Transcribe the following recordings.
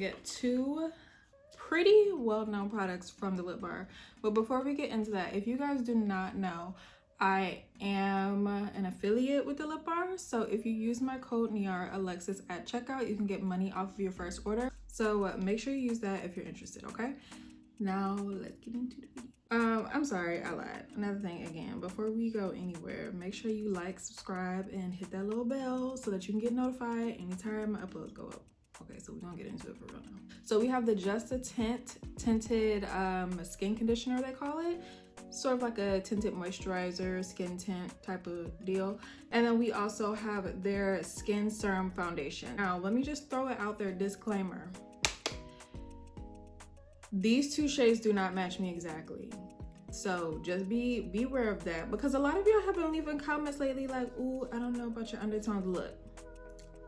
showing two pretty well-known products from the lip bar. But before we get into that, if you guys do not know, I am an affiliate with the lip bar. So if you use my code Niara Alexis at checkout, you can get money off of your first order. So make sure you use that if you're interested, okay? Now let's get into the video. I'm sorry, I lied. Another thing again, before we go anywhere, make sure you like, subscribe, and hit that little bell so that you can get notified anytime my uploads go up. Okay, so we're gonna get into it for real now. So we have the Just a Tint tinted skin conditioner, they call it. Sort of like a tinted moisturizer, skin tint type of deal. And then we also have their Skin Serum foundation. Now, let me just throw it out there, disclaimer. These two shades do not match me exactly. So just be aware of that, because a lot of y'all have been leaving comments lately like, ooh, I don't know about your undertones. Look,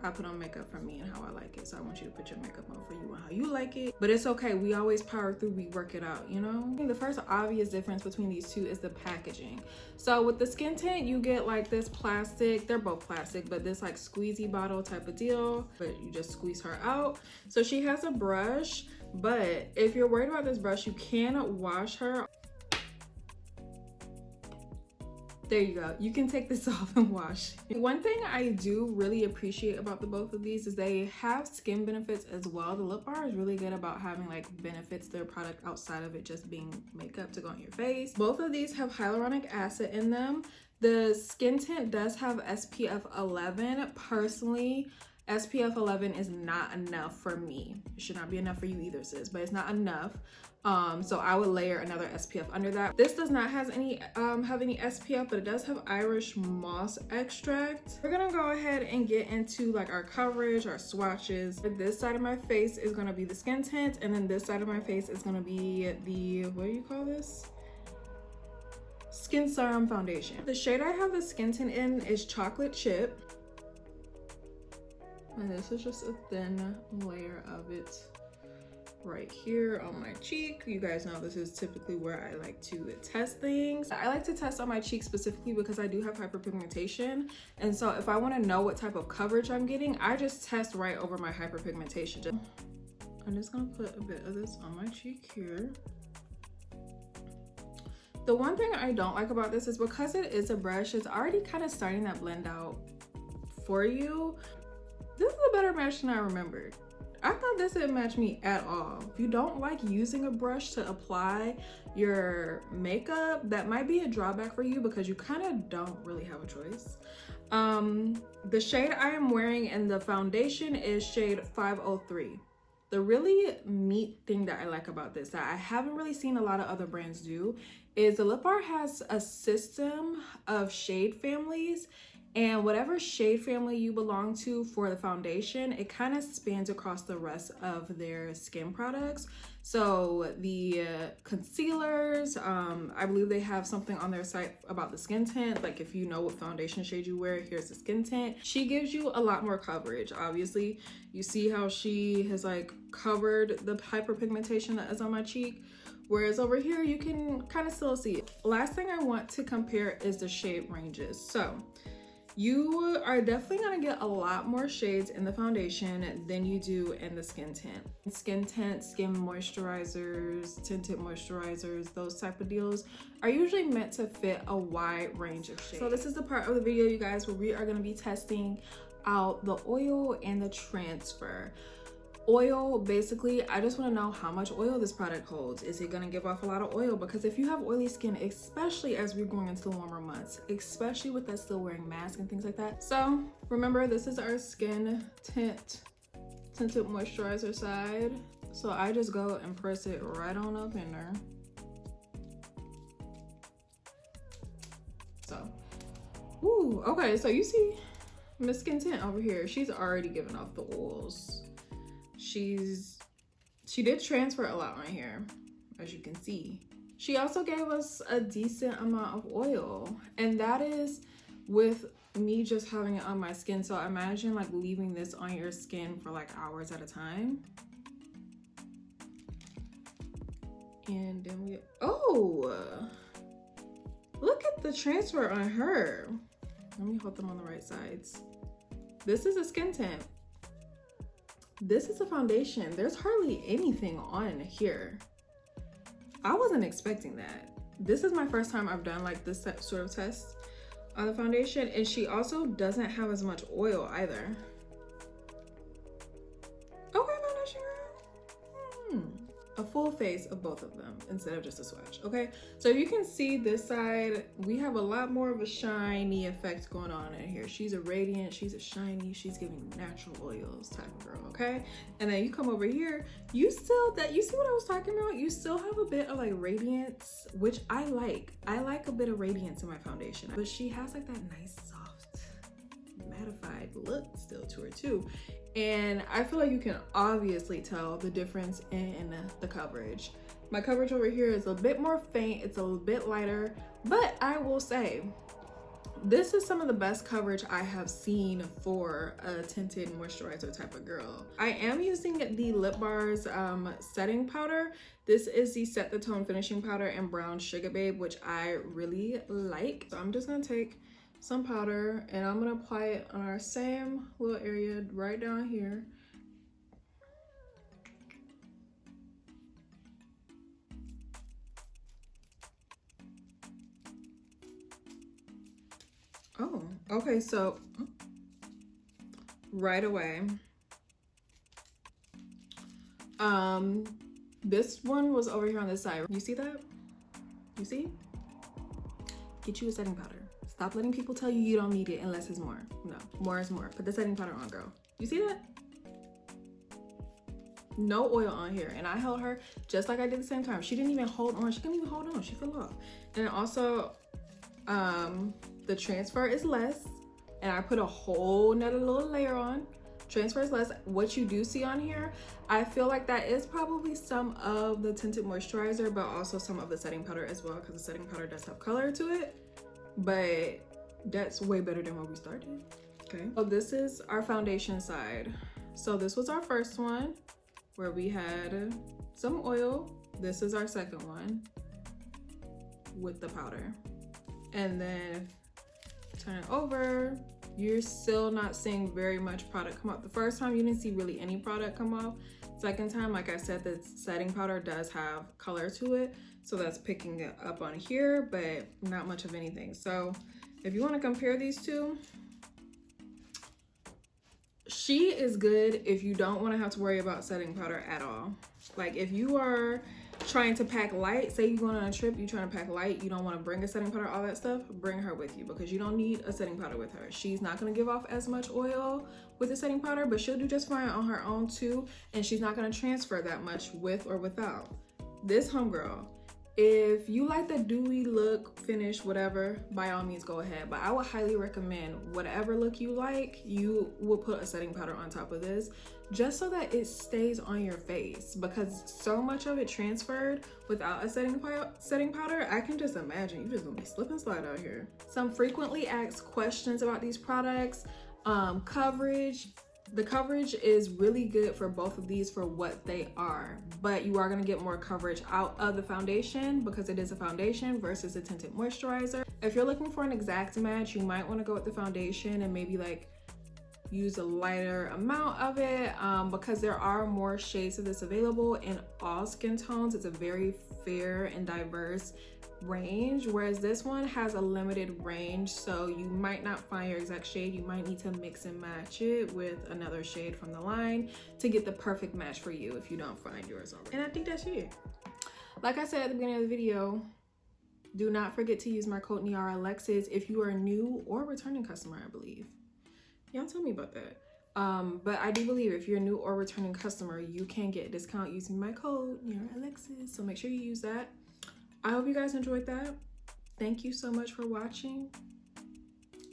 I put on makeup for me and how I like it. So I want you to put your makeup on for you and how you like it. But it's okay, we always power through, we work it out, you know? I think the first obvious difference between these two is the packaging. So with the skin tint, you get like this plastic, they're both plastic, but this like squeezy bottle type of deal, but you just squeeze her out. So she has a brush, but if you're worried about this brush, you can wash her. There you go, you can take this off and wash. One thing I do really appreciate about the both of these is they have skin benefits as well. The lip bar is really good about having like benefits to their product outside of it just being makeup to go on your face. Both of these have hyaluronic acid in them. The skin tint does have SPF 11. Personally, SPF 11 is not enough for me. It should not be enough for you either, sis, but it's not enough. So I would layer another SPF under that. This does not have any SPF, but it does have Irish moss extract. We're gonna go ahead and get into like our coverage, our swatches. This side of my face is gonna be the skin tint, and then this side of my face is gonna be the, what do you call this? Skin Serum foundation. The shade I have the skin tint in is Chocolate Chip. And this is just a thin layer of it right here on my cheek. You guys know this is typically where I like to test things. I like to test on my cheek specifically because I do have hyperpigmentation. And so if I want to know what type of coverage I'm getting, I just test right over my hyperpigmentation. I'm just gonna put a bit of this on my cheek here. The one thing I don't like about this is because it is a brush, it's already kind of starting that blend out for you. This is a better match than I remembered. I thought this didn't match me at all. If you don't like using a brush to apply your makeup, that might be a drawback for you because you kind of don't really have a choice. The shade I am wearing in the foundation is shade 503. The really neat thing that I like about this that I haven't really seen a lot of other brands do is the lip bar has a system of shade families. And whatever shade family you belong to for the foundation, it kind of spans across the rest of their skin products. So the concealers, I believe they have something on their site about the skin tint. Like if you know what foundation shade you wear, here's the skin tint. She gives you a lot more coverage. Obviously, you see how she has like covered the hyperpigmentation that is on my cheek. Whereas over here, you can kind of still see it. Last thing I want to compare is the shade ranges. So you are definitely gonna get a lot more shades in the foundation than you do in the skin tint. Skin tint, skin moisturizers, tinted moisturizers, those type of deals are usually meant to fit a wide range of shades. So this is the part of the video, you guys, where we are gonna be testing out the oil and the transfer. Oil, basically, I just want to know how much oil this product holds. Is it going to give off a lot of oil? Because if you have oily skin, especially as we're going into the warmer months, especially with us still wearing masks and things like that. So remember, this is our skin tinted moisturizer side. So I just go and press it right on up in there. So, ooh, okay, so you see Miss Skin Tint over here, she's already given off the oils. She did transfer a lot right here, as you can see. She also gave us a decent amount of oil, and that is with me just having it on my skin. So imagine like leaving this on your skin for like hours at a time. And then we, oh, look at the transfer on her. Let me hold them on the right sides. This is a skin tint. This is a foundation. There's hardly anything on here. I wasn't expecting that. This is my first time I've done like this sort of test on the foundation, and she also doesn't have as much oil either. Okay, foundation girl. A full face of both of them instead of just a swatch. Okay, so you can see this side, we have a lot more of a shiny effect going on in here. She's a radiant, she's a shiny, she's giving natural oils type of girl. Okay, and then you come over here, you still, that you see what I was talking about, you still have a bit of like radiance, which I like a bit of radiance in my foundation, but she has like that nice soft mattified look still to her too. And I feel like you can obviously tell the difference in the coverage. My coverage over here is a bit more faint, it's a little bit lighter, but I will say this is some of the best coverage I have seen for a tinted moisturizer type of girl. I am using the Lip Bars setting powder. This is the Set the Tone finishing powder in Brown Sugar Babe, which I really like. So I'm just gonna take some powder and I'm gonna apply it on our same little area right down here. Oh, okay, so right away, this one was over here on this side. You see that? You see? Get you a setting powder. Stop letting people tell you you don't need it unless it's more. No, more is more. Put the setting powder on, girl. You see that? No oil on here. And I held her just like I did the same time. She didn't even hold on. She couldn't even hold on. She fell off. And also, the transfer is less. And I put a whole nother little layer on. Transfer is less. What you do see on here, I feel like that is probably some of the tinted moisturizer, but also some of the setting powder as well, because the setting powder does have color to it. But that's way better than where we started. Okay, so this is our foundation side. So this was our first one where we had some oil. This is our second one with the powder. And then turn it over, you're still not seeing very much product come off. The first time you didn't see really any product come off. Second time, like I said, the setting powder does have color to it, so that's picking it up on here, but not much of anything. So if you want to compare these two, she is good if you don't want to have to worry about setting powder at all. Like if you are trying to pack light, say you're going on a trip, you're trying to pack light, you don't want to bring a setting powder, all that stuff, bring her with you, because you don't need a setting powder with her. She's not going to give off as much oil with the setting powder, but she'll do just fine on her own too, and she's not going to transfer that much with or without. This homegirl, if you like the dewy look, finish, whatever, by all means go ahead, but I would highly recommend whatever look you like, you will put a setting powder on top of this, just so that it stays on your face, because so much of it transferred without a setting powder. I can just imagine you just gonna be slip and slide out here. Some frequently asked questions about these products. Coverage. The coverage is really good for both of these for what they are, but you are going to get more coverage out of the foundation because it is a foundation versus a tinted moisturizer. If you're looking for an exact match, you might want to go with the foundation and maybe like use a lighter amount of it, because there are more shades of this available in all skin tones. It's a very fair and diverse range, whereas this one has a limited range, so you might not find your exact shade. You might need to mix and match it with another shade from the line to get the perfect match for you if you don't find yours already. And I think that's it. Like I said at the beginning of the video, do not forget to use my code Niara Alexis if you are a new or returning customer, I believe. Y'all tell me about that. But I do believe if you're a new or returning customer, you can get a discount using my code Niara Alexis, so make sure you use that. I hope you guys enjoyed that. Thank you so much for watching.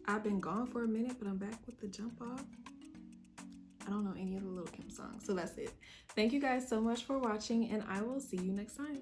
I've been gone for a minute, but I'm back with the jump off. I don't know any of the Lil' Kim songs, so that's it. Thank you guys so much for watching, and I will see you next time.